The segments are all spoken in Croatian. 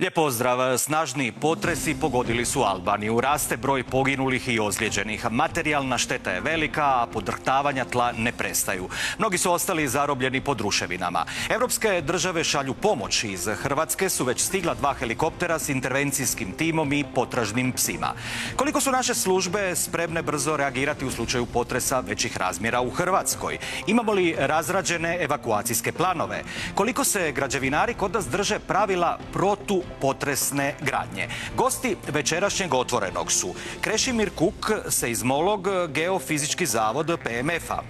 Lijep pozdrav. Snažni potresi pogodili su Albaniju. Raste broj poginulih i ozlijeđenih. Materijalna šteta je velika, a podrhtavanja tla ne prestaju. Mnogi su ostali zarobljeni pod ruševinama. Evropske države šalju pomoć. Iz Hrvatske su već stigla 2 helikoptera s intervencijskim timom i potražnim psima. Koliko su naše službe spremne brzo reagirati u slučaju potresa većih razmjera u Hrvatskoj? Imamo li razrađene evakuacijske planove? Koliko se građevinari kod nas drže pravila protupotresne gradnje? Gosti večerašnjeg Otvorenog su Krešimir Kuk, seizmolog, Geofizički zavod PMF-a.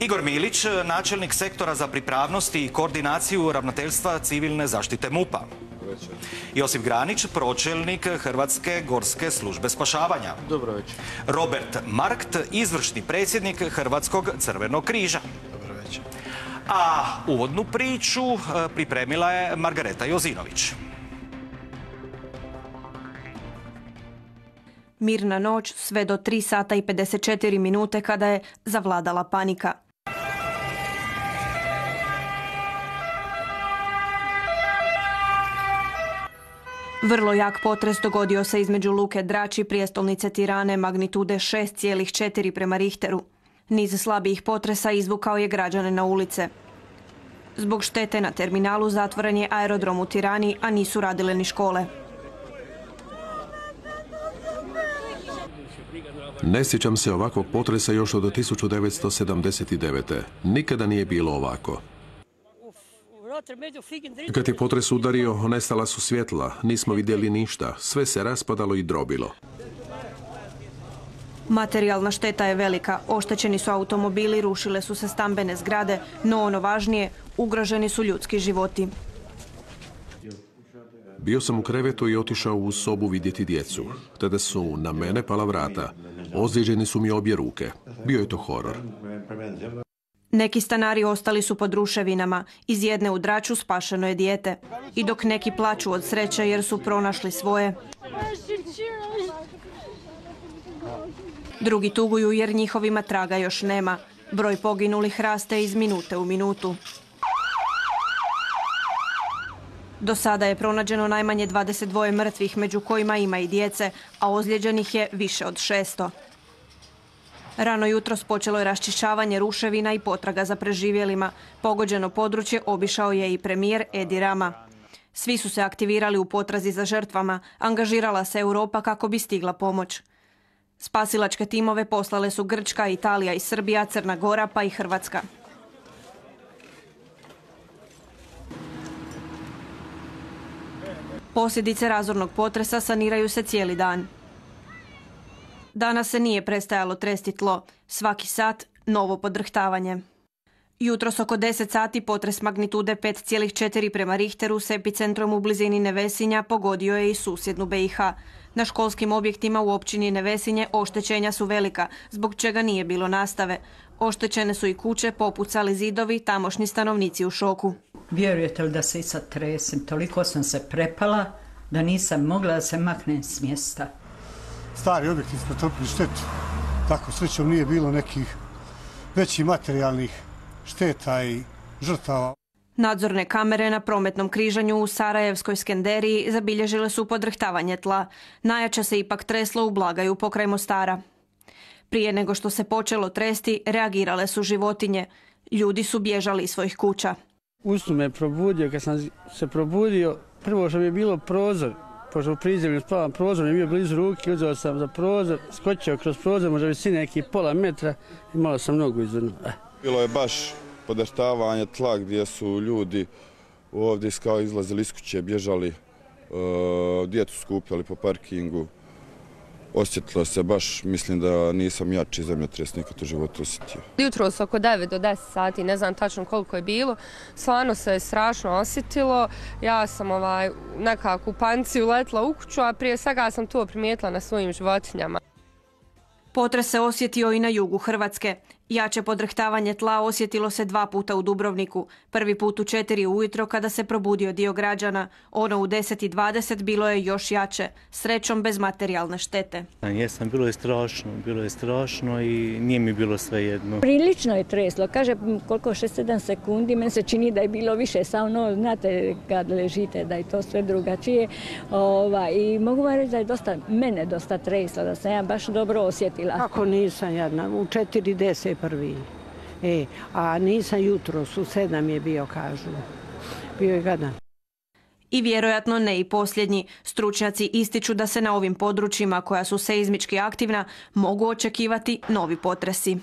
Igor Milić, načelnik sektora za pripravnost i koordinaciju ravnateljstva civilne zaštite MUP-a. Josip Granić, pročelnik Hrvatske gorske službe spašavanja. Dobro večer. Robert Markt, izvršni predsjednik Hrvatskog crvenog križa. Dobro večer. A uvodnu priču pripremila je Margareta Jozinović. Mirna noć sve do 3 sata i 54 minute kada je zavladala panika. Vrlo jak potres dogodio se između luke Drač i prijestolnice Tirane magnitude 6,4 prema Richteru. Niz slabijih potresa izvukao je građane na ulice. Zbog štete na terminalu zatvoren je aerodrom u Tirani, a nisu radile ni škole. Ne sjećam se ovakvog potresa još od 1979. Nikada nije bilo ovako. Kad je potres udario, nestala su svjetla, nismo vidjeli ništa, sve se raspadalo i drobilo. Materijalna šteta je velika, oštećeni su automobili, rušile su se stambene zgrade, no ono važnije, ugroženi su ljudski životi. Bio sam u krevetu i otišao u sobu vidjeti djecu. Tada su na mene pala vrata. Ozlijeđeni su mi obje ruke. Bio je to horor. Neki stanari ostali su pod ruševinama. Iz jedne u Draču spašeno je dijete. I dok neki plaču od sreće jer su pronašli svoje, drugi tuguju jer njihovima traga još nema. Broj poginulih raste iz minute u minutu. Do sada je pronađeno najmanje 22 mrtvih, među kojima ima i djece, a ozlijeđenih je više od 600. Rano jutros počelo je raščišćavanje ruševina i potraga za preživjelima. Pogođeno područje obišao je i premijer Edi Rama. Svi su se aktivirali u potrazi za žrtvama, angažirala se Europa kako bi stigla pomoć. Spasilačke timove poslale su Grčka, Italija i Srbija, Crna Gora pa i Hrvatska. Posljedice razornog potresa saniraju se cijeli dan. Danas se nije prestajalo tresti tlo. Svaki sat novo podrhtavanje. Jutros oko 10 sati potres magnitude 5,4 prema Richteru s epicentrom u blizini Nevesinja pogodio je i susjednu BiH. Na školskim objektima u općini Nevesinje oštećenja su velika, zbog čega nije bilo nastave. Oštećene su i kuće, popucali zidovi, tamošnji stanovnici u šoku. Vjerujete li da se i sad tresem? Toliko sam se prepala da nisam mogla da se maknem s mjesta. Stari objekti smo trpili štetu. Tako srećom nije bilo nekih većih materijalnih šteta i žrtava. Nadzorne kamere na prometnom križanju u Sarajevskoj Skenderiji zabilježile su podrhtavanje tla. Najjače se ipak treslo u Blagaju pokraj Mostara. Prije nego što se počelo tresti, reagirale su životinje. Ljudi su bježali iz svojih kuća. Usnu me probudio, kad sam se probudio, prvo što mi je bilo prozor, pošto u prizemlju spavam, prozor mi je bio blizu ruke, uzeo sam za prozor, skočio kroz prozor, možda visine neki pola metra i malo sam nogu izvrnuo. Bilo je baš podrhtavanje tla gdje su ljudi ovdje kao izlazili iz kuće, bježali, djecu skupljali po parkingu. Osjetilo se baš, mislim da nisam jači zemljotres nikad u životu osjetio. Jutros oko 9 do 10 sati, ne znam tačno koliko je bilo, stvarno se strašno osjetilo. Ja sam nekako u panici uletla u kuću, a prije svega sam to primijetila na svojim životinjama. Potres se osjetio i na jugu Hrvatske. Jače podrhtavanje tla osjetilo se 2 puta u Dubrovniku. Prvi put u 4 ujutro kada se probudio dio građana. Ono u 10:20 bilo je još jače, srećom bez materijalne štete. Jesam, bilo je strašno i nije mi bilo svejedno. Prilično je treslo, kaže koliko 6-7 sekundi, meni se čini da je bilo više, samo znate kad ležite da je to sve drugačije. I mogu vam reći da je mene dosta treslo, da sam ja baš dobro osjetila. Kako nisam jedna, u 4:10 prvi. A nisam jutros, u 7 je bio, kažu. Bio je gadan. I vjerojatno ne i posljednji. Stručnjaci ističu da se na ovim područjima koja su seizmički aktivna mogu očekivati novi potresi.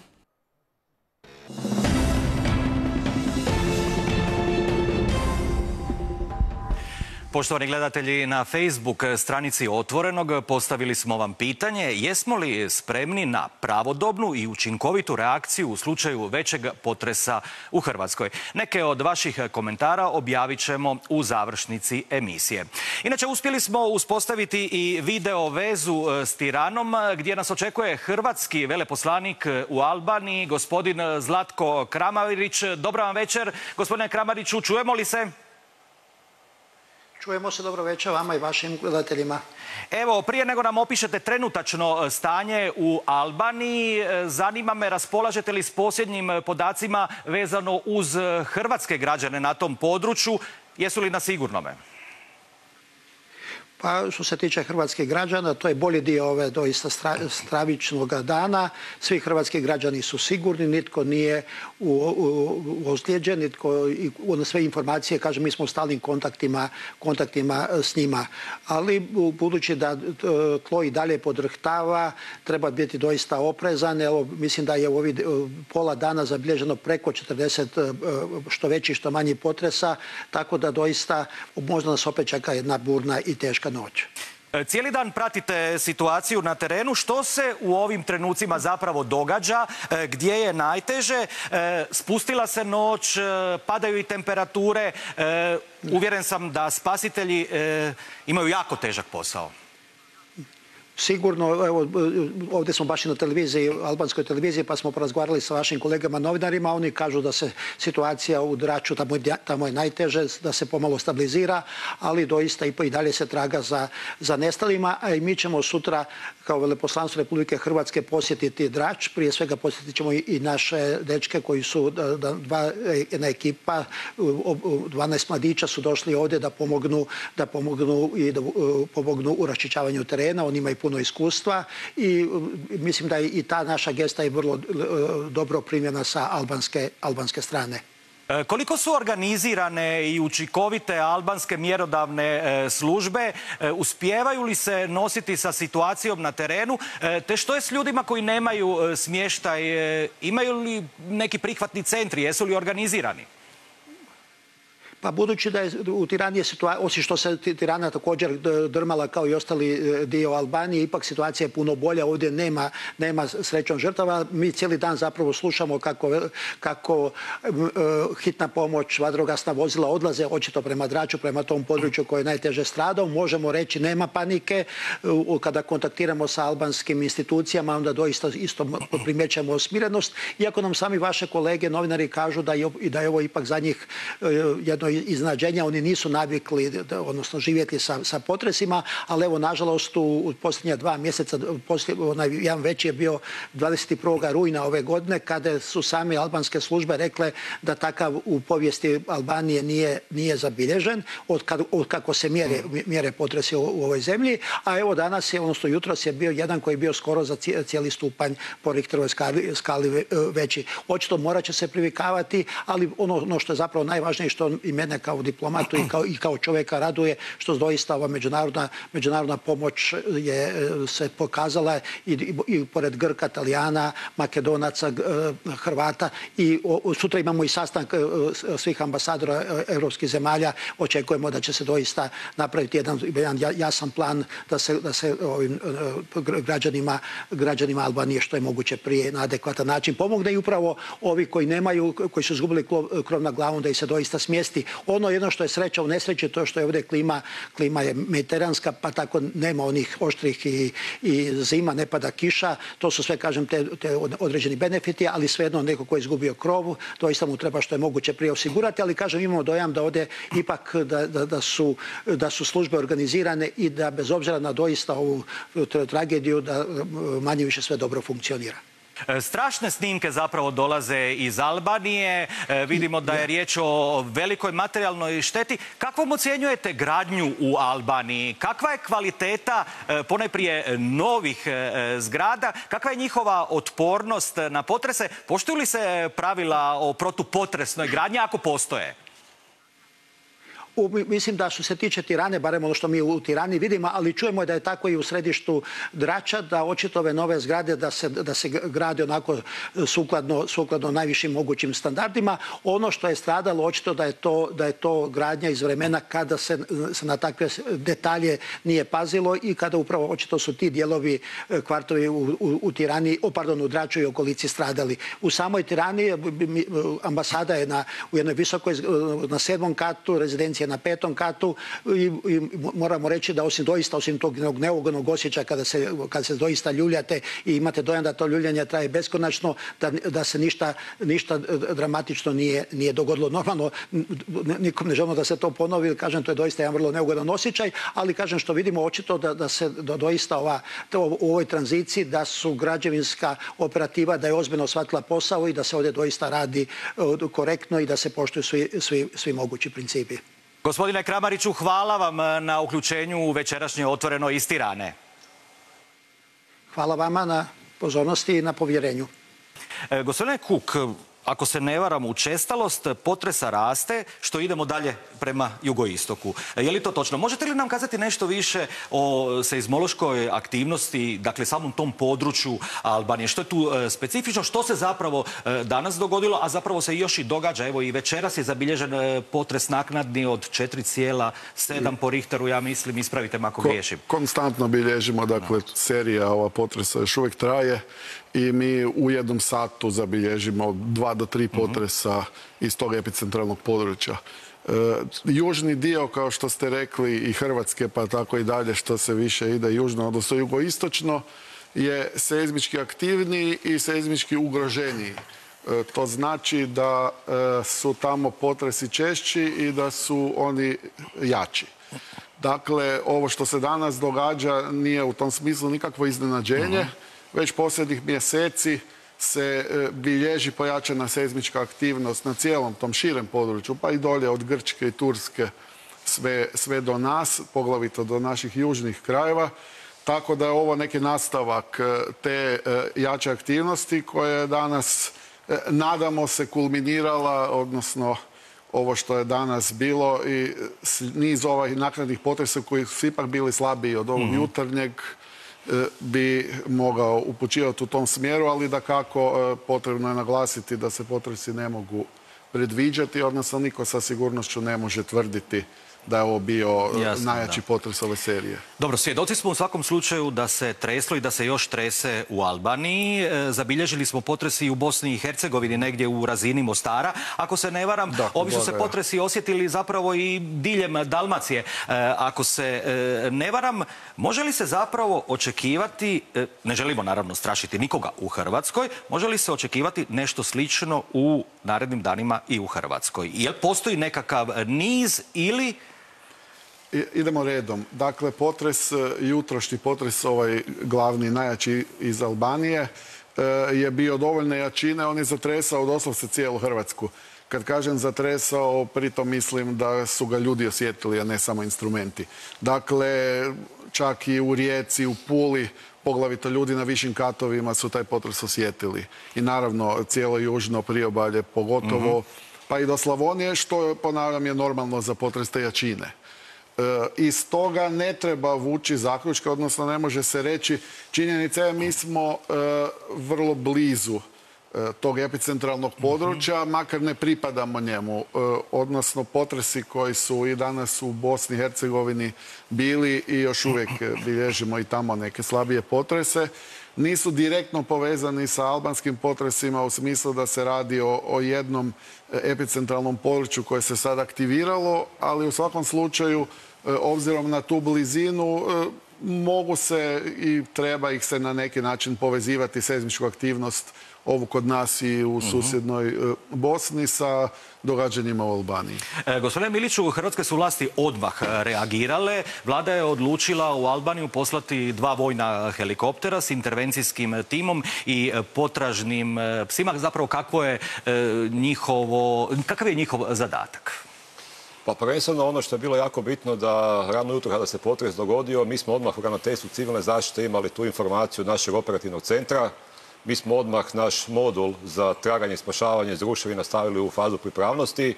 Poštovani gledatelji, na Facebook stranici Otvorenog postavili smo vam pitanje jesmo li spremni na pravodobnu i učinkovitu reakciju u slučaju većeg potresa u Hrvatskoj. Neke od vaših komentara objavit ćemo u završnici emisije. Inače, uspjeli smo uspostaviti i video vezu s Tiranom gdje nas očekuje hrvatski veleposlanik u Albaniji, gospodin Zlatko Kramarić. Dobra vam večer, gospodine Kramariću, čujemo li se? Čujemo se, dobro večer vama i vašim gledateljima. Evo, prije nego nam opišete trenutačno stanje u Albaniji, zanima me raspolažete li s posljednjim podacima vezano uz hrvatske građane na tom području, jesu li na sigurnome? Pa što se tiče hrvatskih građana, to je bolji dio ove doista stravičnog dana. Svi hrvatski građani su sigurni, nitko nije ozlijeđen, nitko, na sve informacije, kažem, mi smo u stalnim kontaktima s njima. Ali budući da tlo i dalje podrhtava, treba biti doista oprezan. Evo, mislim da je u ovih pola dana zabilježeno preko 40 što većih, što manjih potresa, tako da doista možda nas opet čeka jedna burna i teška noć. Cijeli dan pratite situaciju na terenu. Što se u ovim trenucima zapravo događa? Gdje je najteže? Spustila se noć, padaju i temperature. Uvjeren sam da spasitelji imaju jako težak posao. Sigurno, evo, ovdje smo baš i na televiziji, albanskoj televiziji, pa smo porazgovarali sa vašim kolegama novinarima. Oni kažu da se situacija u Draču, tamo je najteže, da se pomalo stabilizira, ali doista i dalje se traga za nestalima. A i mi ćemo sutra kao veleposlanstvo Republike Hrvatske posjetiti Drač. Prije svega posjetit ćemo i naše dečke koji su, jedna ekipa, 12 mladića su došli ovdje da pomognu u raščišćavanju terena. Oni imaju puno iskustva i mislim da je i ta naša gesta je vrlo dobro primljena sa albanske strane. Koliko su organizirane i učinkovite albanske mjerodavne službe? Uspijevaju li se nositi sa situacijom na terenu? Te što je s ljudima koji nemaju smještaj? Imaju li neki prihvatni centri? Jesu li organizirani? Pa budući da je u Tirani situacija, osim što se Tirana također drmala kao i ostali dio Albanije, ipak situacija je puno bolja, ovdje nema srećom žrtava. Mi cijeli dan zapravo slušamo kako hitna pomoć, vatrogasna vozila odlaze očito prema Draču, prema tom području koje je najteže stradao. Možemo reći nema panike. Kada kontaktiramo sa albanskim institucijama, onda doista isto primjećujemo smirenost. Iako nam sami vaše kolege, novinari, kažu da je ovo ipak za njih jedno iznenađenja, oni nisu navikli, odnosno živjeti sa potresima, ali evo, nažalost, u posljednja 2 mjeseca, jedan veći je bio 21. rujna ove godine, kada su same albanske službe rekle da takav u povijesti Albanije nije zabilježen, od kako se mjere potresi u ovoj zemlji, a evo danas je, odnosno jutros je bio jedan koji je bio skoro za cijeli stupanj po Richterovoj skali veći. Očito morat će se privikavati, ali ono što je zapravo najvažnije, što i mene kao diplomatu i kao čovjeka raduje, što doista ova međunarodna pomoć se pokazala i pored Grka, Talijana, Makedonaca, Hrvata, i sutra imamo i sastanak svih ambasadora europskih zemalja. Očekujemo da će se doista napraviti jedan jasan plan da se ovim građanima Albanije što je moguće prije na adekvatan način pomogne i upravo ovi koji su izgubili krov nad glavom da ih se doista smjesti. Ono jedno što je sreća u nesreći, to što je ovdje klima je mediteranska, pa tako nema onih oštrih i zima, ne pada kiša. To su sve, kažem, te određeni benefiti, ali svejedno neko ko je izgubio krov, doista mu treba što je moguće prije osigurati, ali kažem, imamo dojam da ovdje ipak da su službe organizirane i da bez obzira na doista ovu tragediju da manje više sve dobro funkcionira. Strašne snimke zapravo dolaze iz Albanije. Vidimo da je riječ o velikoj materijalnoj šteti. Kakvom ocjenjujete gradnju u Albaniji? Kakva je kvaliteta ponajprije novih zgrada? Kakva je njihova otpornost na potrese? Poštuju li se pravila o protupotresnoj gradnji ako postoje? Mislim da što se tiče Tirane, barem ono što mi u Tirani vidimo, ali čujemo da je tako i u središtu Drača, da očito ove nove zgrade da se grade onako sukladno najvišim mogućim standardima. Ono što je stradalo, očito da je to gradnja iz vremena kada se na takve detalje nije pazilo i kada upravo očito su ti dijelovi, kvartovi u Tirani, u Draču i okolici stradali. U samoj Tirani ambasada je u jednoj visokoj, na 7. katu, rezidencija na 5. katu i moramo reći da osim tog neugodnog osjećaja kada se doista ljuljate i imate dojam da to ljuljanje traje beskonačno, da se ništa dramatično nije dogodilo. Normalno, nikom ne želimo da se to ponovi, kažem, to je doista jedan vrlo neugodan osjećaj, ali kažem što vidimo očito da se doista u ovoj tranziciji da su građevinska operativa, da je ozbiljno shvatila posao i da se ovdje doista radi korektno i da se poštuju svi mogući principi. Gospodine Kramariću, hvala vam na uključenju u večerašnje Otvoreno iz Tirane. Hvala vama na pozornosti i na povjerenju. Gospodine Kuk, ako se ne varam, učestalost potresa raste, što idemo dalje prema jugoistoku. Je li to točno? Možete li nam kazati nešto više o seizmološkoj aktivnosti, dakle samom tom području Albanije? Što je tu specifično? Što se zapravo danas dogodilo, a zapravo se još i događa? Evo i večeras je zabilježen potres naknadni od 4,7 po Richteru, ja mislim, ispravite me ako griješim. Konstantno bilježimo, dakle, serija ova potresa još uvijek traje i mi u jednom satu zabilježimo 2 do 3 potresa iz tog epicentralnog područja. Južni dio, kao što ste rekli, i Hrvatske, pa tako i dalje što se više ide južno, odnosno jugoistočno, je seizmički aktivniji i seizmički ugroženiji. To znači da su tamo potresi češći i da su oni jači. Dakle, ovo što se danas događa nije u tom smislu nikakvo iznenađenje. Već posljednjih mjeseci se bilježi pojačana seizmička aktivnost na cijelom tom širem području, pa i dolje od Grčke i Turske sve do nas, poglavito do naših južnih krajeva. Tako da je ovo neki nastavak te jače aktivnosti koja je danas, nadamo se, kulminirala, odnosno ovo što je danas bilo i niz ovih naknadnih potresa koji su ipak bili slabiji od ovog jutarnjeg bi mogao upućivati u tom smjeru, ali dakako potrebno je naglasiti da se potresi ne mogu predviđati, odnosno niko sa sigurnošću ne može tvrditi da je ovo bio najjači potres ove serije. Dobro, svjedoci smo u svakom slučaju da se treslo i da se još trese u Albaniji. Zabilježili smo potresi i u Bosni i Hercegovini, negdje u razini Mostara. Ako se ne varam, ovi su se potresi osjetili zapravo i diljem Dalmacije. Ako se ne varam, može li se zapravo očekivati, ne želimo naravno strašiti nikoga u Hrvatskoj, može li se očekivati nešto slično u narednim danima i u Hrvatskoj? Jel postoji nekakav niz ili... Idemo redom. Dakle, jutrošnji potres, ovaj glavni, najjači iz Albanije, je bio dovoljne jačine. On je zatresao doslovce cijelu Hrvatsku. Kad kažem zatresao, pritom mislim da su ga ljudi osjetili, a ne samo instrumenti. Dakle, čak i u Rijeci, u Puli, poglavito ljudi na višim katovima su taj potres osjetili. I naravno, cijelo južno priobalje pogotovo, pa i do Slavonije, što, ponavljam, je normalno za potres te jačine. Iz toga ne treba vući zaključke, odnosno ne može se reći. Činjenica je, mi smo vrlo blizu tog epicentralnog područja, makar ne pripadamo njemu. Odnosno, potresi koji su i danas u Bosni i Hercegovini bili i još uvijek bilježimo i tamo neke slabije potrese. nisu direktno povezani sa albanskim potresima u smislu da se radi o jednom epicentralnom području koje se sad aktiviralo, ali u svakom slučaju, obzirom na tu blizinu, mogu se i treba ih se na neki način povezivati seizmičku aktivnost ovu kod nas i u susjednoj Bosni sa događanjima u Albaniji. Gospodine Miliću, hrvatske su vlasti odmah reagirale. Vlada je odlučila u Albaniju poslati 2 vojna helikoptera s intervencijskim timom i potražnim psima. Zapravo, kakav je njihov zadatak? Pa prvenstveno ono što je bilo jako bitno da rano jutro kada se potres dogodio, mi smo odmah u Ravnateljstvu civilne zaštite imali tu informaciju od našeg operativnog centra. Mi smo odmah naš modul za traganje i spašavanje iz ruševina stavili u fazu pripravnosti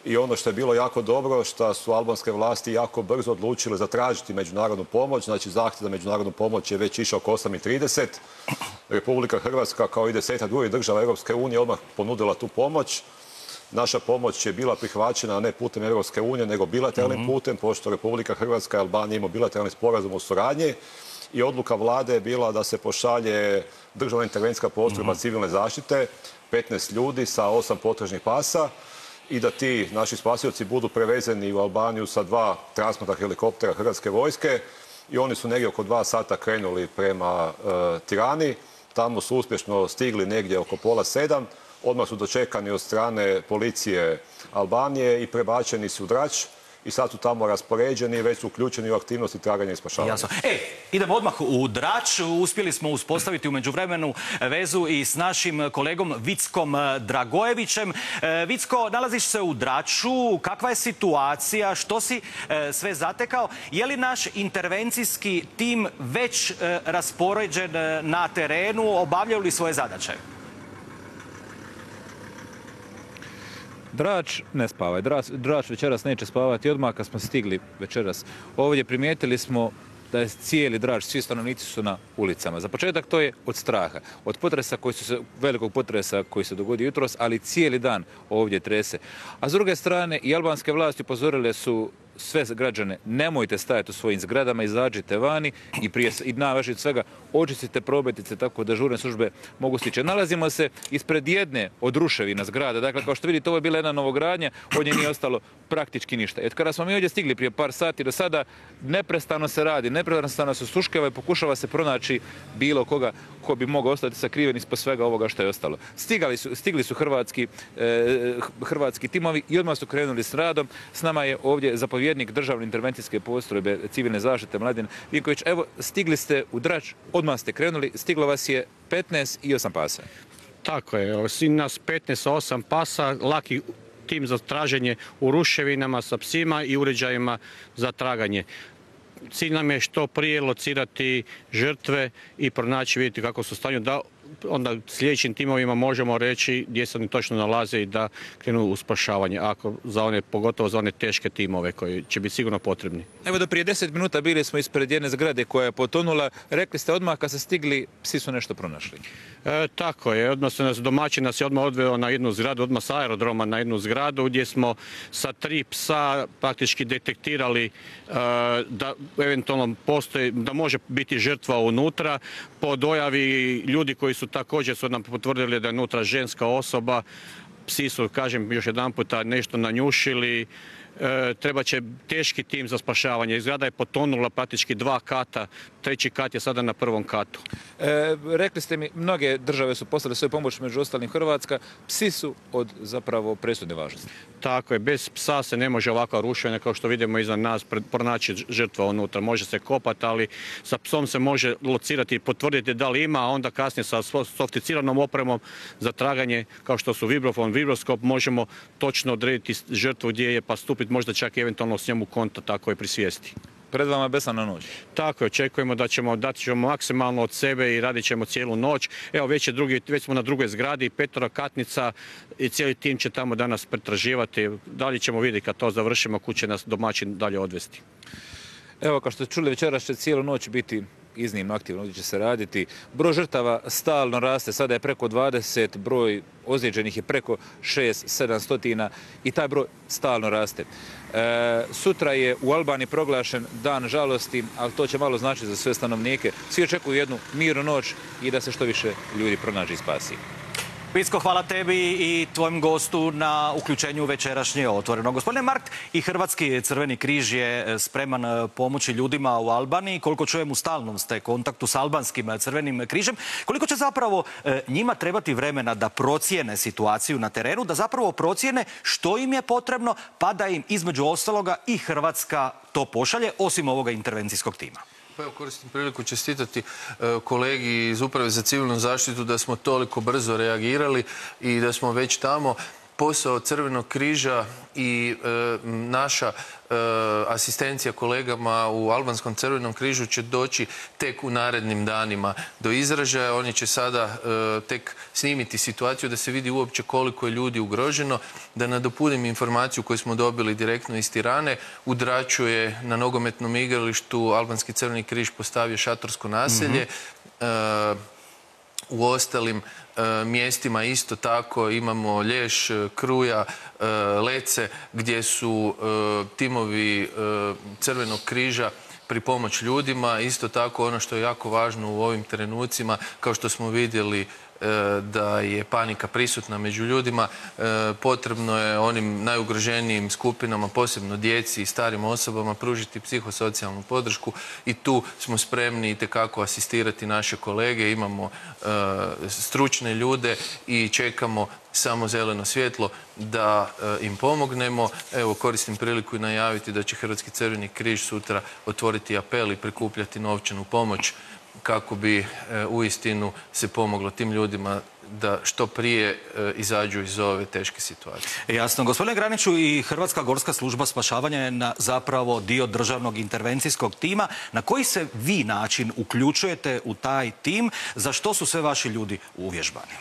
i ono što je bilo jako dobro, što su albanske vlasti jako brzo odlučile zatražiti međunarodnu pomoć. Znači, zahtjev za međunarodnu pomoć je već išao oko 8:30. Republika Hrvatska kao i 10 drugih država Europske unije odmah ponudila tu pomoć. Naša pomoć je bila prihvaćena ne putem Europske unije, nego bilateralnim putem, pošto Republika Hrvatska i Albanija imaju bilateralni sporazum o suradnji. I odluka vlade je bila da se pošalje državna intervencijska postrojba civilne zaštite, 15 ljudi sa 8 potražnih pasa i da ti naši spasioci budu prevezeni u Albaniju sa 2 transportna helikoptera Hrvatske vojske i oni su negdje oko 2 sata krenuli prema Tirani. Tamo su uspješno stigli negdje oko pola 7. Odmah su dočekani od strane policije Albanije i prebačeni su u Drač. I sad su tamo raspoređeni i već su uključeni u aktivnosti traganja i spašavanja. Jasno. Idemo odmah u Drač. Uspjeli smo uspostaviti u međuvremenu vezu i s našim kolegom Vickom Dragojevićem. Vicko, nalaziš se u Draču. Kakva je situacija? Što si sve zatekao? Je li naš intervencijski tim već raspoređen na terenu? Obavljaju li svoje zadaće? Drač ne spava. Drač večeras neće spavati. Odmah kad smo stigli večeras ovdje primijetili smo da je cijeli Drač, svi stanovnici su na ulicama. Za početak to je od straha, od potresa velikog potresa koji se dogodio jutros, ali cijeli dan ovdje trese. A s druge strane i albanske vlasti upozorile su sve građane, nemojte stajati u svojim zgradama, izađite vani i najvažnije od svega, očistite probetice tako da žurne službe mogu stići. Nalazimo se ispred jedne od ruševina zgrada. Dakle, kao što vidite, ovo je bila jedna novogradnja, od nje nije ostalo praktički ništa. Od kada smo mi ovdje stigli prije par sati do sada, neprestano se radi, neprestano se suškava i pokušava se pronaći bilo koga ko bi mogao ostati sakriven ispod svega ovoga što je ostalo. Stigli su hrvatski timovi i odmah su krenuli s radom. S nama je ovdje zapovjednik državne intervencijske postrojbe civilne zaštite Mladen Vinković. Evo, stigli ste u Drač, odmah ste krenuli, stiglo vas je 15 i 8 pasa. Tako je, svi nas 15, 8 pasa, laki tim za traženje u ruševinama sa psima i uređajima za traganje. Cilj nam je što prije locirati žrtve i pronaći, vidjeti kako su u stanju, da onda sljedećim timovima možemo reći gdje se oni točno nalaze i da krenu u spašavanje, pogotovo za one teške timove koji će biti sigurno potrebni. Evo, do prije 10 minuta bili smo ispred jedne zgrade koja je potonula. Rekli ste odmah kad ste stigli, psi su nešto pronašli. Tako je, odnosno domaćin nas je odmah odveo na jednu zgradu, odmah sa aerodroma na jednu zgradu gdje smo sa 3 psa praktički detektirali da eventualno postoji, da može biti žrtva unutra. Po dojavi ljudi koji su također nam potvrdili da je unutra ženska osoba, psi su, kažem još jedan puta, nešto nanjušili. Treba će teški tim za spašavanje. Zgrada je potonula praktički 2 kata, 3. kat je sada na 1. katu. Rekli ste mi, mnoge države su poslale svoju pomoć, među ostalim Hrvatska. Psi su od zapravo presudne važnosti. Tako je, bez psa se ne može ovakva rušenja kao što vidimo iza nas pronaći žrtva unutra. Može se kopati, ali sa psom se može locirati i potvrditi da li ima, a onda kasnije sa sofisticiranom opremom za traganje kao što su vibrofon, vibroskop, možemo točno odrediti žrtvu gdje je pa stupiti možda čak i eventualno s njemu kontakt tako je pri svijesti. Pred vama je besana noć. Tako je, očekujemo da ćemo dati maksimalno od sebe i radit ćemo cijelu noć. Evo, već smo na drugoj zgradi, 5-katnica i cijeli tim će tamo danas pretraživati. Dalje ćemo vidjeti kad to završimo, kud će nas domaćin dalje odvesti. Evo, kao što ste čuli, večeras će cijelu noć biti iznimno aktivno, ovdje će se raditi. Broj žrtava stalno raste, sada je preko 20, broj ozlijeđenih je preko 600-700 i taj broj stalno raste. Sutra je u Albaniji proglašen dan žalosti, ali to će malo značiti za sve stanovnike. Svi očekuju jednu mirnu noć i da se što više ljudi pronađe i spasi. Vicko, hvala tebi i tvojim gostu na uključenju večerašnje Otvoreno. Gospodine Markt, i Hrvatski Crveni križ je spreman pomoći ljudima u Albaniji. Koliko čujem, u stalnom ste kontaktu s Albanskim Crvenim križem. Koliko će zapravo njima trebati vremena da procijene situaciju na terenu, da zapravo procijene što im je potrebno, pa da im između ostaloga i Hrvatska to pošalje, osim ovoga intervencijskog tima? Pa evo, koristim priliku čestitati kolegi iz Uprave za civilnu zaštitu da smo toliko brzo reagirali i da smo već tamo. Posao Crvenog križa i naša asistencija kolegama u Albanskom Crvenom križu će doći tek u narednim danima do izražaja. Oni će sada tek snimiti situaciju da se vidi uopće koliko je ljudi ugroženo. Da nadopunim informaciju koju smo dobili direktno iz Tirane. U Draču je na nogometnom igralištu Albanski Crveni križ postavio šatorsko naselje. U ostalim mjestima isto tako imamo Lješ, Kruja, Lece, gdje su timovi Crvenog križa pri pomoć ljudima. Isto tako ono što je jako važno u ovim trenucima, kao što smo vidjeli da je panika prisutna među ljudima, potrebno je onim najugroženijim skupinama, posebno djeci i starim osobama, pružiti psihosocijalnu podršku i tu smo spremni itekako asistirati naše kolege. Imamo stručne ljude i čekamo samo zeleno svjetlo da im pomognemo. Evo, koristim priliku i najaviti da će Hrvatski Crveni križ sutra otvoriti apel i prikupljati novčanu pomoć kako bi uistinu se pomoglo tim ljudima da što prije izađu iz ove teške situacije. Jasno. Gospodine Graniću, i Hrvatska gorska služba spašavanja je zapravo dio državnog intervencijskog tima. Na koji se vi način uključujete u taj tim? Za što su sve vaši ljudi uvježbani?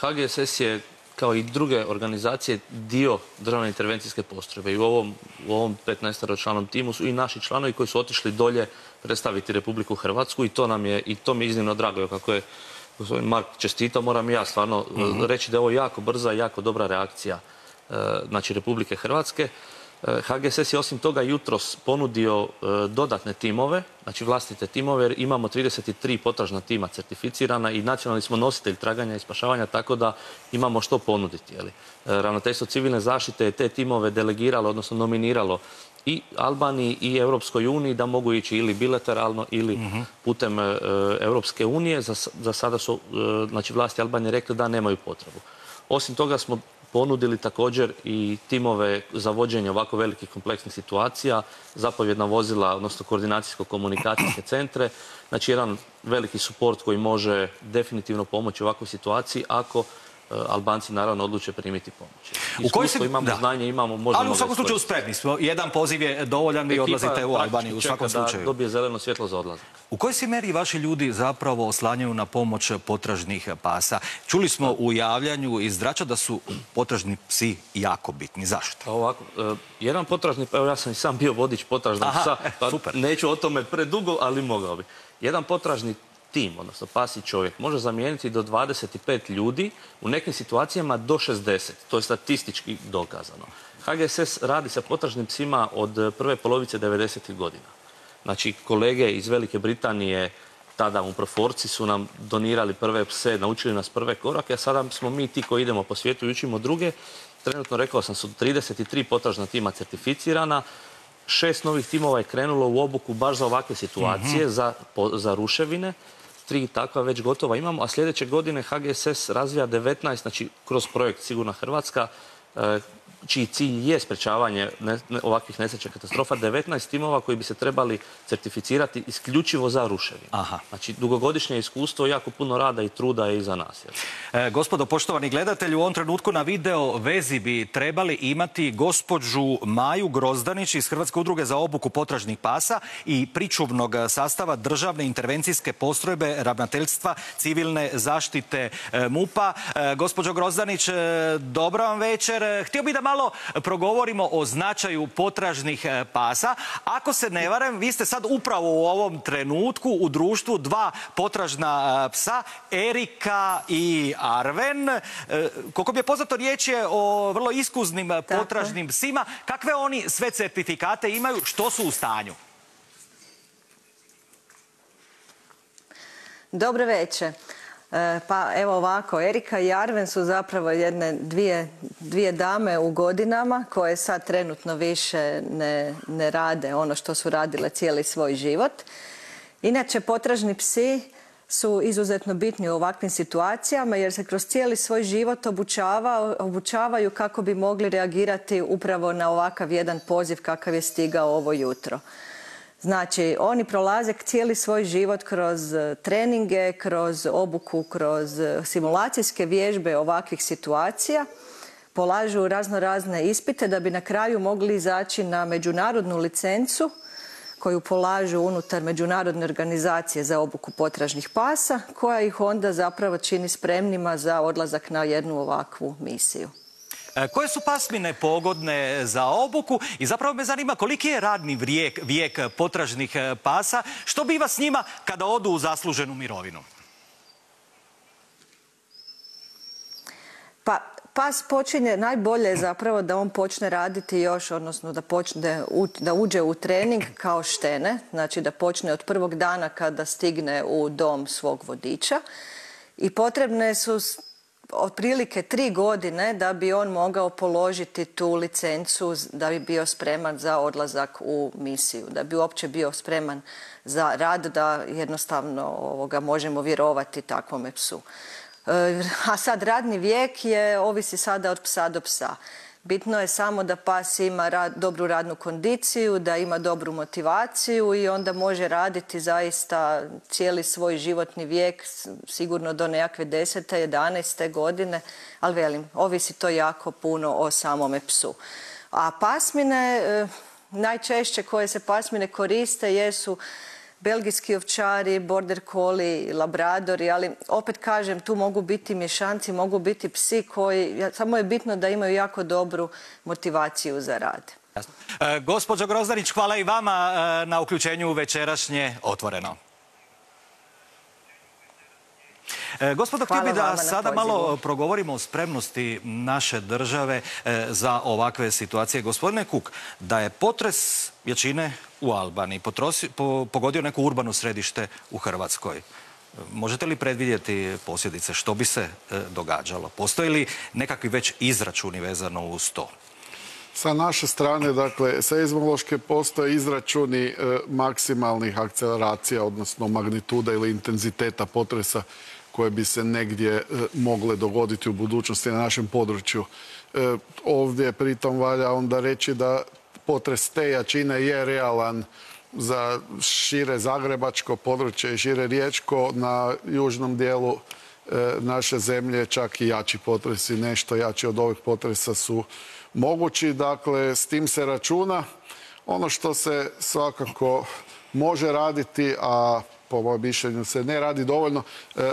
HGSS je, kao i druge organizacije, dio državne intervencijske postrojbe i u ovom 15-članom timu su i naši članovi koji su otišli dolje predstaviti Republiku Hrvatsku i to mi je iznimno drago. Kako je gospodin Mark čestitao, moram i ja stvarno reći da je ovo jako brza i jako dobra reakcija Republike Hrvatske. HGSS je osim toga jutros ponudio dodatne timove, znači vlastite timove, jer imamo 33 potražna tima certificirana i nacionalni smo nositelj traganja i spašavanja, tako da imamo što ponuditi. Ravnateljstvo civilne zaštite je te timove delegiralo, odnosno nominiralo i Albaniji i Europskoj uniji da mogu ići ili bilateralno ili putem Europske unije. Za sada su vlasti Albanije rekli da nemaju potrebu. Osim toga smo ponudili također i timove za vođenje ovako velikih kompleksnih situacija, zapovjedna vozila, odnosno koordinacijsko-komunikacijske centre. Znači jedan veliki suport koji može definitivno pomoći u ovakvoj situaciji ako Albanci naravno odluče primiti pomoć. Iskustvo imamo, znanje imamo, možemo... Ali u svakom slučaju spremni smo. Jedan poziv je dovoljan, vi odlazite u Albaniju u svakom slučaju. Čeka da dobije zeleno svjetlo za odlazak. U kojoj se meri vaši ljudi zapravo oslanjaju na pomoć potražnih pasa? Čuli smo u javljanju iz Drača da su potražni psi jako bitni. Zašto? Ovako, jedan potražni, evo ja sam i sam bio vodič potražnog psa, pa neću o tome predugo, ali mogao bi. Jedan potražni tim, odnosno pas i čovjek, može zamijeniti do 25 ljudi, u nekim situacijama do 60. To je statistički dokazano. HGSS radi sa potražnim psima od prve polovice 90. godina. Znači, kolege iz Velike Britanije, tada u Proforci, su nam donirali prve pse, naučili nas prve korake, a sada smo mi ti koji idemo po svijetu i učimo druge. Trenutno, rekao sam, su 33 potražna tima certificirana, 6 novih timova je krenulo u obuku baš za ovakve situacije, za ruševine. 3 takva već gotova imamo, a sljedeće godine HGSS razvija 19, znači kroz projekt Sigurna Hrvatska, čiji cilj je sprečavanje ovakvih nesreća katastrofa, 19 timova koji bi se trebali certificirati isključivo za ruševine. Znači, dugogodišnje iskustvo, jako puno rada i truda je iza nas. Gospodo, poštovani gledatelji, u ovom trenutku na video vezi bi trebali imati gospođu Maju Grozdanić iz Hrvatske udruge za obuku potražnih pasa i pričuvnog sastava državne intervencijske postrojbe Ravnateljstva civilne zaštite MUP-a. Gospođo Grozdanić, dobro vam večer. Htio bih da malo malo progovorimo o značaju potražnih pasa. Ako se ne varam, vi ste sad upravo u ovom trenutku u društvu dva potražna psa, Erika i Arven. Koliko mi je poznato, riječ je o vrlo iskuznim potražnim psima. Kakve oni sve certifikate imaju, što su u stanju? Dobro večer. Pa evo ovako, Erika i Arven su zapravo dvije dame u godinama koje sad trenutno više ne rade ono što su radile cijeli svoj život. Inače, potražni psi su izuzetno bitni u ovakvim situacijama jer se kroz cijeli svoj život obučavaju kako bi mogli reagirati upravo na ovakav jedan poziv kakav je stigao ovo jutro. Znači, oni prolaze cijeli svoj život kroz treninge, kroz obuku, kroz simulacijske vježbe ovakvih situacija, polažu razne ispite da bi na kraju mogli izaći na međunarodnu licencu koju polažu unutar Međunarodne organizacije za obuku potražnih pasa, koja ih onda zapravo čini spremnima za odlazak na jednu ovakvu misiju. Koje su pasmine pogodne za obuku i zapravo me zanima koliki je radni vijek potražnih pasa, što biva s njima kada odu u zasluženu mirovinu? Pa pas počinje, najbolje je zapravo da on počne raditi još, odnosno da uđe u trening kao štene, znači da počne od prvog dana kada stigne u dom svog vodiča i potrebne su otprilike 3 godine da bi on mogao položiti tu licencu, da bi bio spreman za odlazak u misiju, da bi uopće bio spreman za rad, da jednostavno možemo vjerovati takvome psu. A sad radni vijek ovisi sada od psa do psa. Bitno je samo da pas ima dobru radnu kondiciju, da ima dobru motivaciju i onda može raditi zaista cijeli svoj životni vijek, sigurno do nekakve 10. 11. godine, ali velim, ovisi to jako puno o samome psu. A pasmine, najčešće koje se pasmine koriste jesu belgijski ovčari, border collie, labradori, ali opet kažem, tu mogu biti mješanci, mogu biti psi koji, samo je bitno da imaju jako dobru motivaciju za rad. Gospođo Grozdanić, hvala i vama na uključenju u večerašnje Otvoreno. Gospodo, htio bih da sada malo progovorimo o spremnosti naše države za ovakve situacije. Gospodine Kuk, da je potres jačine u Albaniji pogodio neko urbano središte u Hrvatskoj, možete li predvidjeti posljedice? Što bi se događalo? Postoje li nekakvi već izračuni vezano uz to? Sa naše strane, dakle, seizmološke postoje izračuni maksimalnih akceleracija, odnosno magnituda ili intenziteta potresa koje bi se negdje mogle dogoditi u budućnosti na našem području. Ovdje pritom valja onda reći da potres te jačine je realan za šire zagrebačko područje i šire riječko. Na južnom dijelu naše zemlje čak i jači potresi, nešto jači od ovih potresa su mogući. Dakle, s tim se računa. Ono što se svakako može raditi, a po mojem mišljenju se ne radi dovoljno,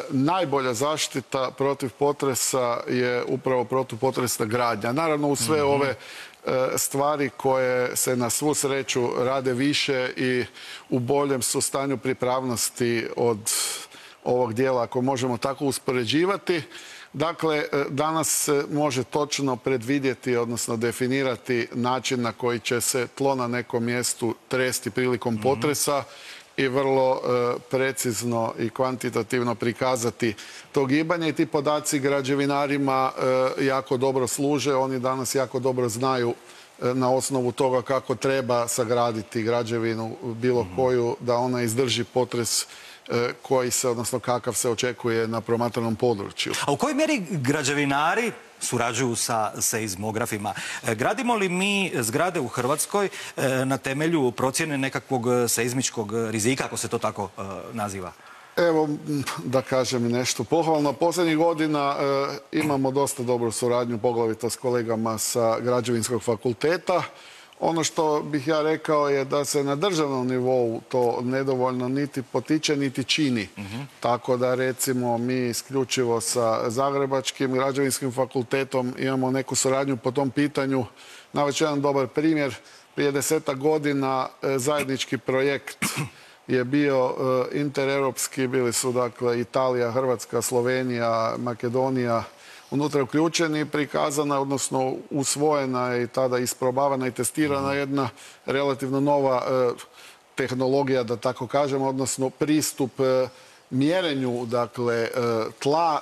najbolja zaštita protiv potresa je upravo protupotresna gradnja. Naravno, u sve ove stvari koje se na svu sreću rade više i u boljem su stanju pripravnosti od ovog dijela, ako možemo tako uspoređivati. Dakle, danas se može točno predvidjeti, odnosno definirati način na koji će se tlo na nekom mjestu tresti prilikom potresa i vrlo precizno i kvantitativno prikazati to gibanje. I ti podaci građevinarima jako dobro služe. Oni danas jako dobro znaju na osnovu toga kako treba sagraditi građevinu bilo koju da ona izdrži potres koji se, odnosno kakav se očekuje na promatranom području. A u kojoj mjeri građevinari surađuju sa seizmografima? Gradimo li mi zgrade u Hrvatskoj na temelju procjene nekakvog seizmičkog rizika, ako se to tako naziva? Evo, da kažem nešto pohvalno. Posljednjih godina imamo dosta dobru suradnju, poglavito s kolegama sa Građevinskog fakulteta. Ono što bih ja rekao je da se na državnom nivou to nedovoljno niti potiče, niti čini. Tako da recimo mi isključivo sa Zagrebačkim građevinskim fakultetom imamo neku suradnju po tom pitanju. Naveć jedan dobar primjer. Prije 10 godina zajednički projekt je bio intereuropski, bili su dakle Italija, Hrvatska, Slovenija, Makedonija unutra uključeni i prikazana, odnosno usvojena i tada isprobavana i testirana jedna relativno nova tehnologija, da tako kažem, odnosno pristup mjerenju dakle tla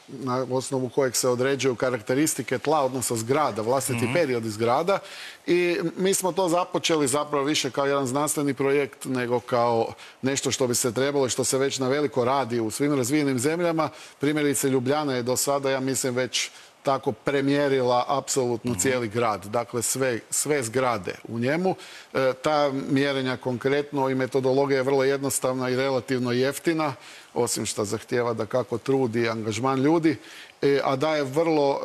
na osnovu kojeg se određuju karakteristike tla, odnosno zgrada, vlastiti periodi zgrada. I mi smo to započeli zapravo više kao jedan znanstveni projekt nego kao nešto što bi se trebalo i što se već na veliko radi u svim razvijenim zemljama. Primjerice Ljubljana je do sada, ja mislim, već tako premjerila apsolutno cijeli grad. Dakle, sve zgrade u njemu. Ta mjerenja konkretno i metodologija je vrlo jednostavna i relativno jeftina, osim što zahtijeva da kako trud i angažman ljudi, a daje vrlo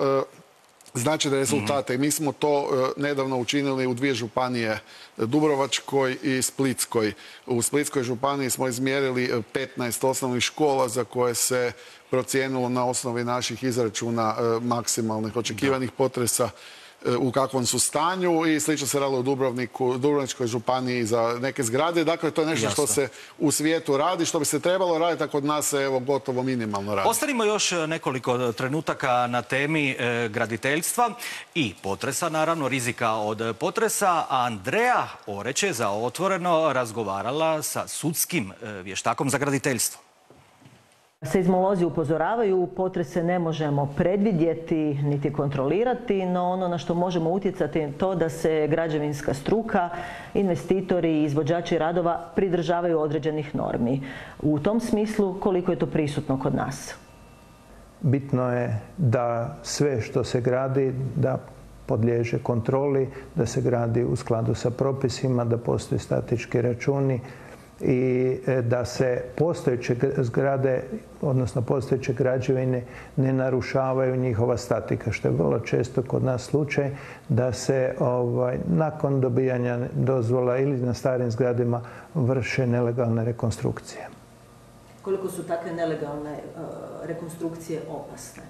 značajne rezultate. I mi smo to nedavno učinili u 2 županije, Dubrovačkoj i Splitskoj. U Splitskoj županiji smo izmjerili 15 osnovnih škola za koje se procijenilo na osnovi naših izračuna maksimalnih očekivanih potresa u kakvom su stanju i slično se radilo u Dubrovničkoj županiji za neke zgrade. Dakle, to je nešto što se u svijetu radi, što bi se trebalo raditi, a kod nas se evo gotovo minimalno radi. Ostanimo još nekoliko trenutaka na temi graditeljstva i potresa, naravno, rizika od potresa. Andreja Oreć je za Otvoreno razgovarala sa sudskim vještakom za graditeljstvo. Seizmolozi upozoravaju, potrese ne možemo predvidjeti niti kontrolirati, no ono na što možemo utjecati je to da se građevinska struka, investitori i izvođači radova pridržavaju određenih normi. U tom smislu, koliko je to prisutno kod nas? Bitno je da sve što se gradi, da podliježe kontroli, da se gradi u skladu sa propisima, da postoje statički računi i da se postojeće zgrade, odnosno postojeće građevine, ne narušavaju njihova statika, što je vrlo često kod nas slučaj, da se nakon dobijanja dozvola ili na starim zgradima vrše nelegalne rekonstrukcije. Koliko su takve nelegalne rekonstrukcije opasne?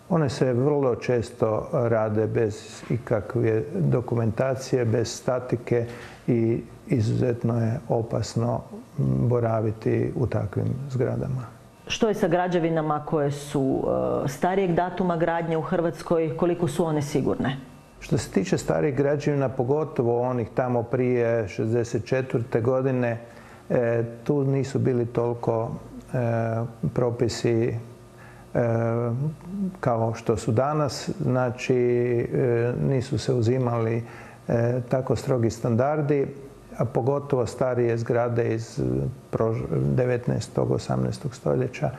One se vrlo često rade bez ikakve dokumentacije, bez statike i izuzetno je opasno boraviti u takvim zgradama. Što je sa građevinama koje su starijeg datuma gradnje u Hrvatskoj, koliko su one sigurne? Što se tiče starijih građevina, pogotovo onih tamo prije 64. godine, tu nisu bili toliko propisi kao što su danas. Znači, nisu se uzimali tako strogi standardi, a pogotovo starije zgrade iz 19. 18. stoljeća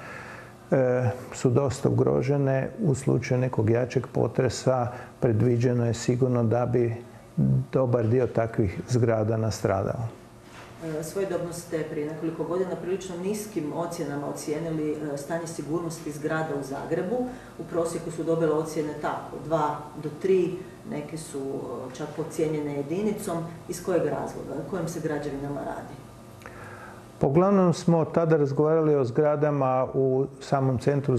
su dosta ugrožene. U slučaju nekog jačeg potresa predviđeno je sigurno da bi dobar dio takvih zgrada nastradao. Svojedobno ste prije nekoliko godina prilično niskim ocjenama ocijenili stanje sigurnosti zgrada u Zagrebu. U prosjeku su dobile ocjene tako, 2 do 3, neke su čak ocijenjene jedinicom. Iz kojeg razloga? O kojim se građevinama radi? Uglavnom smo tada razgovarali o zgradama u samom centru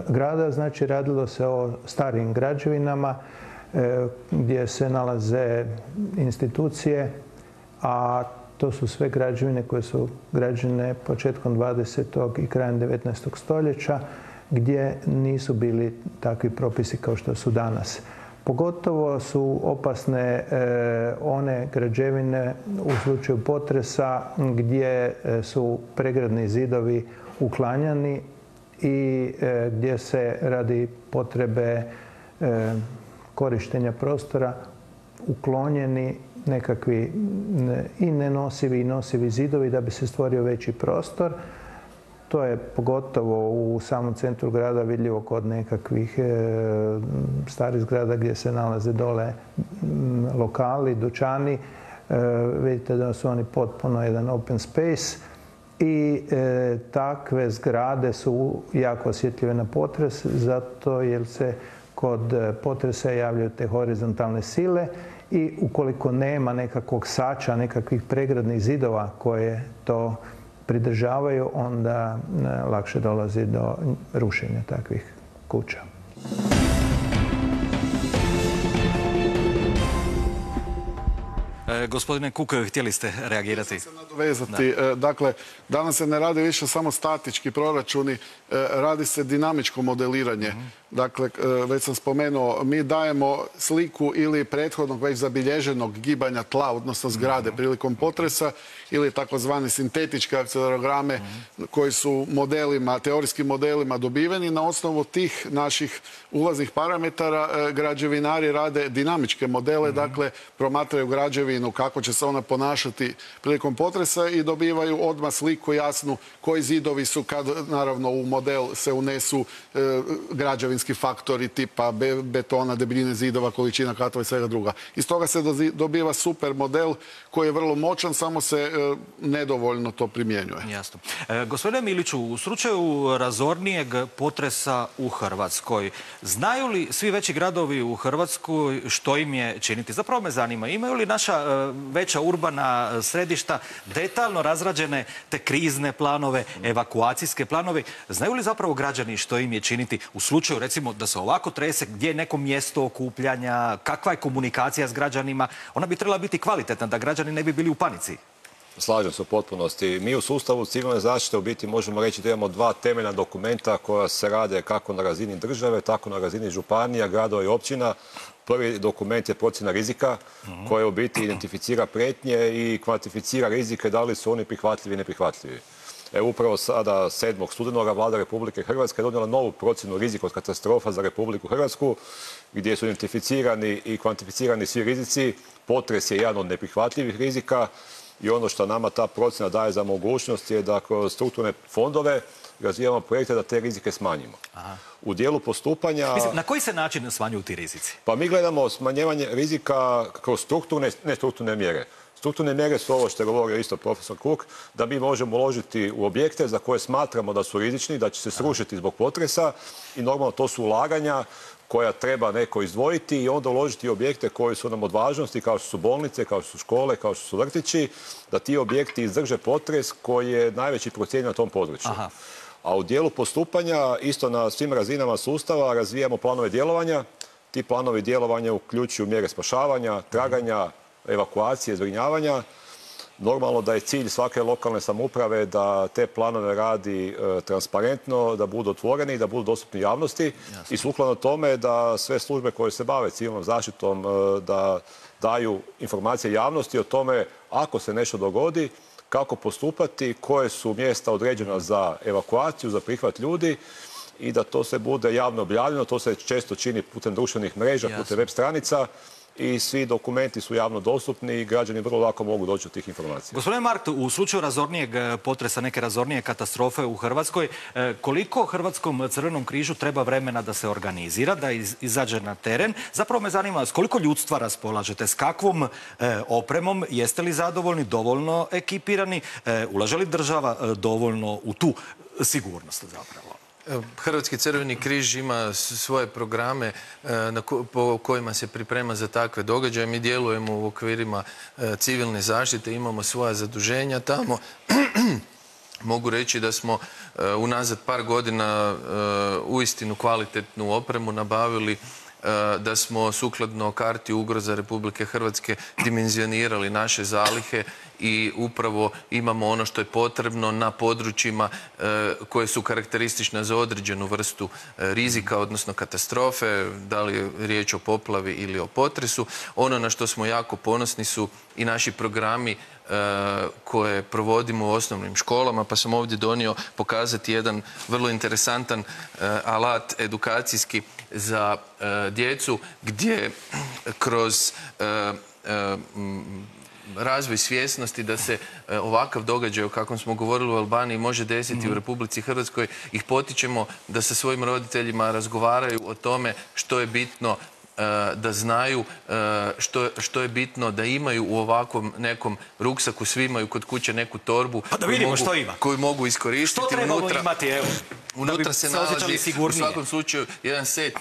grada, znači radilo se o starijim građevinama gdje se nalaze institucije, a to su sve građevine koje su građene početkom 20. i krajem 19. stoljeća, gdje nisu bili takvi propisi kao što su danas. Pogotovo su opasne one građevine u slučaju potresa gdje su pregradni zidovi uklanjani i gdje se radi potrebe korištenja prostora uklonjeni nekakvi i nenosivi i nosivi zidovi da bi se stvorio veći prostor. To je pogotovo u samom centru grada vidljivo kod nekakvih starih zgrada gdje se nalaze dole lokali, dućani. Vidite da su oni potpuno jedan open space i takve zgrade su jako osjetljive na potres zato jer se kod potresa javljaju te horizontalne sile i ukoliko nema nekakvog sača, nekakvih pregradnih zidova koje to pridržavaju, onda lakše dolazi do rušenja takvih kuća. Gospodine Kuk, htjeli ste reagirati? Nadovezati. Dakle, danas se ne radi više samo statički proračuni, radi se dinamičko modeliranje. Dakle, već sam spomenuo, mi dajemo sliku ili prethodnog već zabilježenog gibanja tla, odnosno zgrade prilikom potresa, ili takozvane sintetičke akcelerograme koji su teorijskim modelima dobiveni. Na osnovu tih naših ulaznih parametara građevinari rade dinamičke modele, dakle promatraju građevinu, kako će se ona ponašati prilikom potresa i dobivaju odmah sliku jasnu koji zidovi su, kad naravno u model se unesu građevinski faktori tipa betona, debljine zidova, količina katova i svega druga. Iz toga se dobiva super model koji je vrlo moćan, samo se nedovoljno to primjenjuje. Jasno. Gospodine Miliću, u slučaju razornijeg potresa u Hrvatskoj, znaju li svi veći gradovi u Hrvatskoj što im je činiti? Zapravo me zanima, imaju li naša veća urbana središta detaljno razrađene te krizne planove, evakuacijske planove? Znaju li zapravo građani što im je činiti u slučaju, recimo, da se ovako trese, gdje je neko mjesto okupljanja, kakva je komunikacija s građanima? Ona bi trebala biti kvalitetna, da građani ne bi bili u panici. Slažem se u potpunosti. Mi u sustavu civilne zaštite u biti možemo reći da imamo dva temeljna dokumenta koja se rade kako na razini države, tako na razini županija, gradova i općina. Prvi dokument je procjena rizika koja u biti identificira prijetnje i kvantificira rizike, da li su oni prihvatljivi i neprihvatljivi. Upravo sada 7. studenoga Vlada Republike Hrvatske je donijela novu procjenu rizika od katastrofa za Republiku Hrvatsku, gdje su identificirani i kvantificirani svi rizici. Potres je jedan od neprihvatljivih rizika i ono što nama ta procjena daje za mogućnost je da kroz strukturne fondove razvijamo projekte da te rizike smanjimo. U dijelu postupanja... Mislim, na koji se način smanjuju ti rizici? Pa mi gledamo smanjevanje rizika kroz strukturne, ne strukturne mjere. Strukturne mjere su ovo što je govorio isto profesor Kuk, da mi možemo uložiti u objekte za koje smatramo da su rizični, da će se srušiti zbog potresa i normalno to su ulaganja koja treba neko izdvojiti i onda uložiti u objekte koji su nam od važnosti, kao što su bolnice, kao što su škole, kao što su vrtići, da ti objekti izdrže potres koji je najveći procijenjen na tom području. A u dijelu postupanja, isto na svim razinama sustava, razvijamo planove djelovanja. Ti planovi djelovanja uključuju mjere spašavanja, traganja, evakuacije, zbrinjavanja. Normalno da je cilj svake lokalne samouprave da te planove radi transparentno, da budu otvoreni i da budu dostupni javnosti. I sukladno tome da sve službe koje se bave civilnom zaštitom da daju informacije javnosti o tome ako se nešto dogodi, kako postupati, koje su mjesta određena za evakuaciju, za prihvat ljudi i da to se bude javno objavljeno. To se često čini putem društvenih mreža, putem web stranica i svi dokumenti su javno dostupni i građani vrlo lako mogu doći do tih informacija. Gospodine Markt, u slučaju razornijeg potresa, neke razornije katastrofe u Hrvatskoj, koliko Hrvatskom Crvenom križu treba vremena da se organizira, da izađe na teren? Zapravo me zanima s koliko ljudstva raspolažete, s kakvom opremom, jeste li zadovoljni, dovoljno ekipirani, ulaže li država dovoljno u tu sigurnost zapravo? Hrvatski Crveni križ ima svoje programe po kojima se priprema za takve događaje. Mi djelujemo u okvirima civilne zaštite, imamo svoja zaduženja tamo. Mogu reći da smo unazad par godina uistinu kvalitetnu opremu nabavili, da smo sukladno karti ugroza Republike Hrvatske dimenzionirali naše zalihe i upravo imamo ono što je potrebno na područjima koje su karakteristične za određenu vrstu rizika, odnosno katastrofe, da li je riječ o poplavi ili o potresu. Ono na što smo jako ponosni su i naši programi koje provodimo u osnovnim školama, pa sam ovdje donio pokazati jedan vrlo interesantan alat edukacijski za djecu gdje kroz razvoj svjesnosti da se ovakav događaj o kakvom smo govorili u Albaniji može desiti u Republici Hrvatskoj, ih potičemo da sa svojim roditeljima razgovaraju o tome što je bitno da znaju što je bitno, da imaju u ovakvom nekom ruksaku, svi imaju kod kuće neku torbu koju mogu iskoristiti. Što trebamo imati, evo? Unutra se nalazi u svakom slučaju jedan set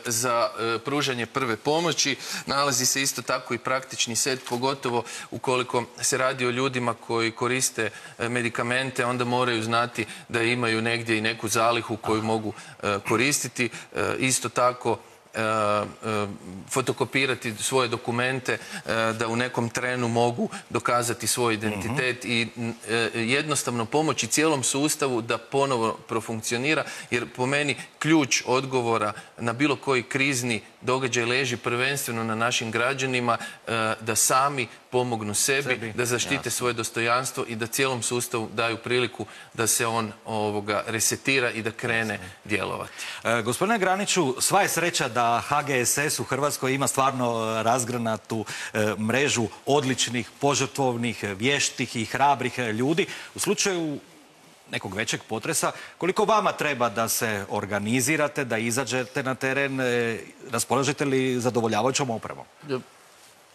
za pružanje prve pomoći. Nalazi se isto tako i praktični set, pogotovo ukoliko se radi o ljudima koji koriste medikamente, onda moraju znati da imaju negdje i neku zalihu koju mogu koristiti. Isto tako fotokopirati svoje dokumente, da u nekom trenu mogu dokazati svoj identitet i jednostavno pomoći cijelom sustavu da ponovo profunkcionira, jer po meni ključ odgovora na bilo koji krizni događaj leži prvenstveno na našim građanima, da sami pomognu sebi, da zaštite svoje dostojanstvo i da cijelom sustavu daju priliku da se on resetira i da krene djelovati. Gospodine Graniću, sva je sreća da HGSS u Hrvatskoj ima stvarno razgranatu mrežu odličnih, požrtvovnih, vještih i hrabrih ljudi. U slučaju nekog većeg potresa, koliko vama treba da se organizirate, da izađete na teren, raspolažete li zadovoljavajućom opremom?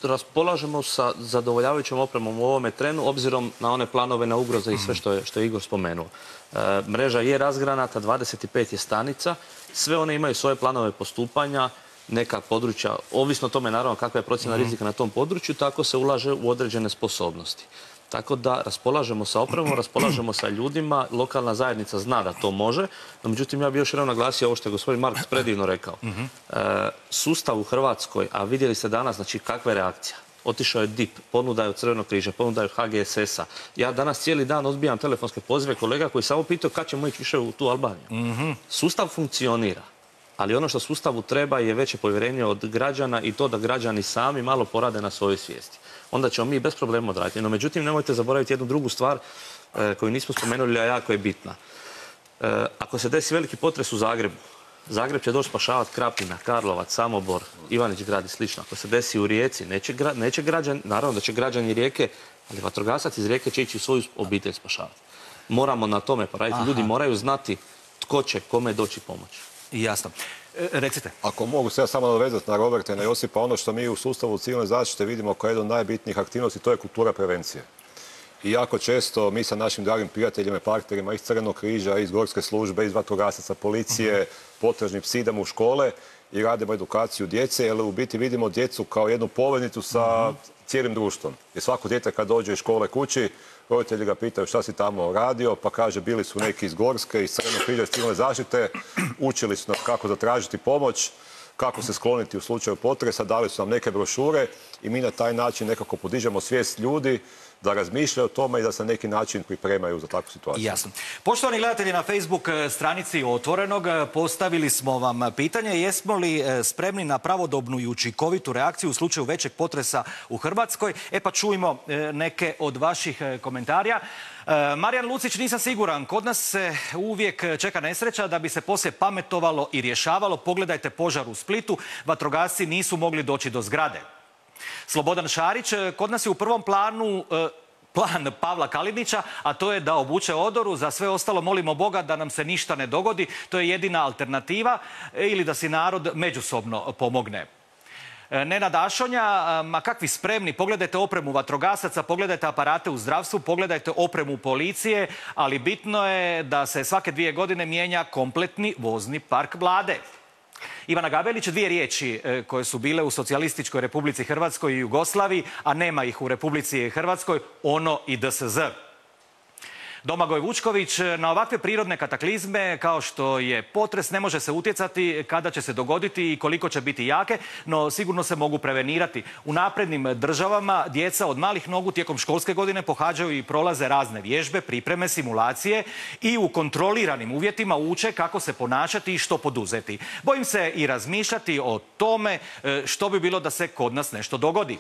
Raspolažemo sa zadovoljavajućom opremom u ovome trenu, obzirom na one planove, na ugroze i sve što je Igor spomenuo. Mreža je razgranata, 25 je stanica, sve one imaju svoje planove postupanja, neka područja, ovisno o tome naravno kakva je procjena rizika na tom području, tako se ulaže u određene sposobnosti. Tako da raspolažemo sa opremom, raspolažemo sa ljudima, lokalna zajednica zna da to može, no međutim ja bih još jednom naglasio ovo što je gospodin Marks predivno rekao. Sustav u Hrvatskoj, a vidjeli ste danas, znači kakva je reakcija. Otišao je DIP, ponuda je od Crvenog križa, ponuda je od HGSS-a. Ja danas cijeli dan odbijam telefonske pozive kolega koji samo pitaju kad ćemo ići više u tu Albaniju. Sustav funkcionira, ali ono što sustavu treba je veće povjerenje od građana i to da građani sami malo porade na svojoj svijesti. Onda ćemo mi bez problema odraditi. No, međutim, nemojte zaboraviti jednu drugu stvar koju nismo spomenuli, a jako je bitna. Ako se desi veliki potres u Zagrebu, Zagreb će doći spašavati Krapina, Karlovac, Samobor, Ivanić grad i slično. Ako se desi u Rijeci, neće građani, naravno da će građani Rijeke, ali vatrogasac iz Rijeke će ići u svoju obitelj spašavati. Moramo na tome poraditi. Ljudi moraju znati tko će kome doći pomoći. Jasno. Recite. Ako mogu se ja samo nadovezati na Roberta i na Josipa, ono što mi u sustavu civilne zaštite vidimo kao jednu od najbitnijih aktivnosti, to je kultura prevencije. I jako često mi sa našim dragim prijateljima i partnerima iz Crvenog križa, iz Gorske službe, iz vatrogasaca, policije, potražni psi idemo u škole i radimo edukaciju djece, jer u biti vidimo djecu kao jednu poveznicu sa cijelim društvom. Jer svako dijete kad dođe iz škole kući, roditelji ga pitaju šta si tamo radio, pa kaže bili su neki iz Gorske, iz Crvenog križa, iz civilne zaštite, učili su nas kako zatražiti pomoć, kako se skloniti u slučaju potresa, dali su nam neke brošure i mi na taj način nekako podižemo svijest ljudi da razmišljaju o tome i da se na neki način pripremaju za takvu situaciju. Jasno. Poštovani gledatelji, na Facebook stranici Otvorenog postavili smo vam pitanje jesmo li spremni na pravodobnu i učinkovitu reakciju u slučaju većeg potresa u Hrvatskoj. Pa čujmo neke od vaših komentarija. Marijan Lucić, nisam siguran, kod nas se uvijek čeka nesreća da bi se poslije pametovalo i rješavalo. Pogledajte požar u Splitu, vatrogasci nisu mogli doći do zgrade. Slobodan Šarić, kod nas je u prvom planu plan Pavla Kalinića, a to je da obuče odoru. Za sve ostalo molimo Boga da nam se ništa ne dogodi. To je jedina alternativa ili da si narod međusobno pomogne. Nenad Ašonja, ma kakvi spremni, pogledajte opremu vatrogasaca, pogledajte aparate u zdravstvu, pogledajte opremu policije, ali bitno je da se svake 2 godine mijenja kompletni vozni park vlade. Ivana Gabelić, 2 riječi koje su bile u Socijalističkoj Republici Hrvatskoj i Jugoslaviji, a nema ih u Republici Hrvatskoj, ono i DSZ. Domagoj Vučković, na ovakve prirodne kataklizme kao što je potres ne može se utjecati kada će se dogoditi i koliko će biti jake, no sigurno se mogu prevenirati. U naprednim državama djeca od malih nogu tijekom školske godine pohađaju i prolaze razne vježbe, pripreme, simulacije i u kontroliranim uvjetima uče kako se ponašati i što poduzeti. Bojim se i razmišljati o tome što bi bilo da se kod nas nešto dogodi.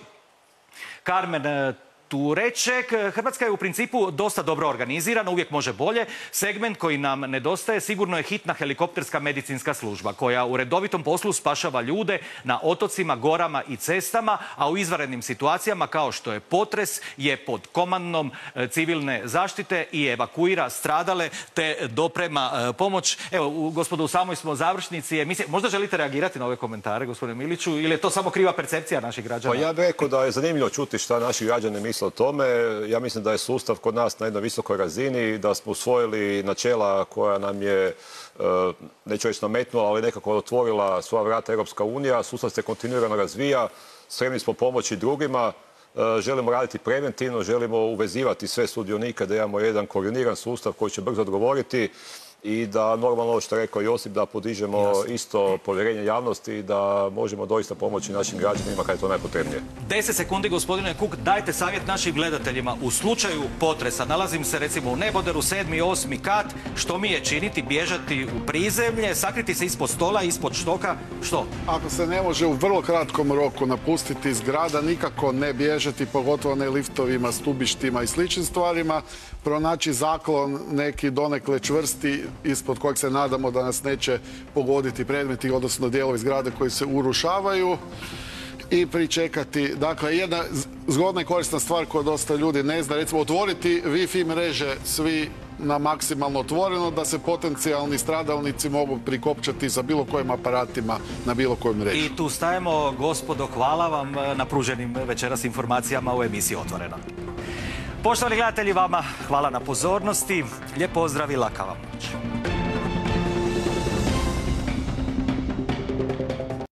Carmen Tureček. Hrvatska je u principu dosta dobro organizirana, uvijek može bolje. Segment koji nam nedostaje sigurno je hitna helikopterska medicinska služba koja u redovitom poslu spašava ljude na otocima, gorama i cestama, a u izvanrednim situacijama kao što je potres je pod komandnom civilne zaštite i evakuira stradale te doprema pomoć. Evo, gospodo, u samoj smo završnici. Možda želite reagirati na ove komentare, gospodine Miliću, ili je to samo kriva percepcija naših građana? Pa ja bih rekao da je zanimljivo čuti šta naši građani misle o tome. Ja mislim da je sustav kod nas na jednoj visokoj razini, da smo usvojili načela koja nam je, neću reći nametnula, ali nekako otvorila svoja vrata Europska unija. Sustav se kontinuirano razvija, spremni smo pomoći drugima, želimo raditi preventivno, želimo uvezivati sve sudionike, da imamo jedan koordiniran sustav koji će brzo odgovoriti i da, normalno ovo što je rekao Josip, da podižemo isto povjerenje javnosti i da možemo doista pomoći našim građanima kad je to najpotrebnije. 10 sekundi, gospodine Kuk, dajte savjet našim gledateljima. U slučaju potresa, nalazim se recimo u neboderu, 7. i 8. kat, što mi je činiti? Bježati u prizemlje, sakriti se ispod stola, ispod štoka, što? Ako se ne može u vrlo kratkom roku napustiti zgrada, nikako ne bježati, pogotovo ne liftovima, stubištima i sličnim stvarima, pronaći zaklon neki donekle čvrsti, ispod kojeg se nadamo da nas neće pogoditi predmeti, odnosno dijelovi zgrade koji se urušavaju, i pričekati. Dakle, jedna zgodna i korisna stvar koju dosta ljudi ne zna, recimo otvoriti Wi-Fi mreže svi na maksimalno otvoreno, da se potencijalni stradalnici mogu prikopčati za bilo kojim aparatima na bilo kojoj mreži. I tu stajemo, gospodo, hvala vam na pruženim večeras informacijama u emisiji Otvoreno. Poštovani gledatelji, vama hvala na pozornosti. Lijep pozdrav i laka vam noć.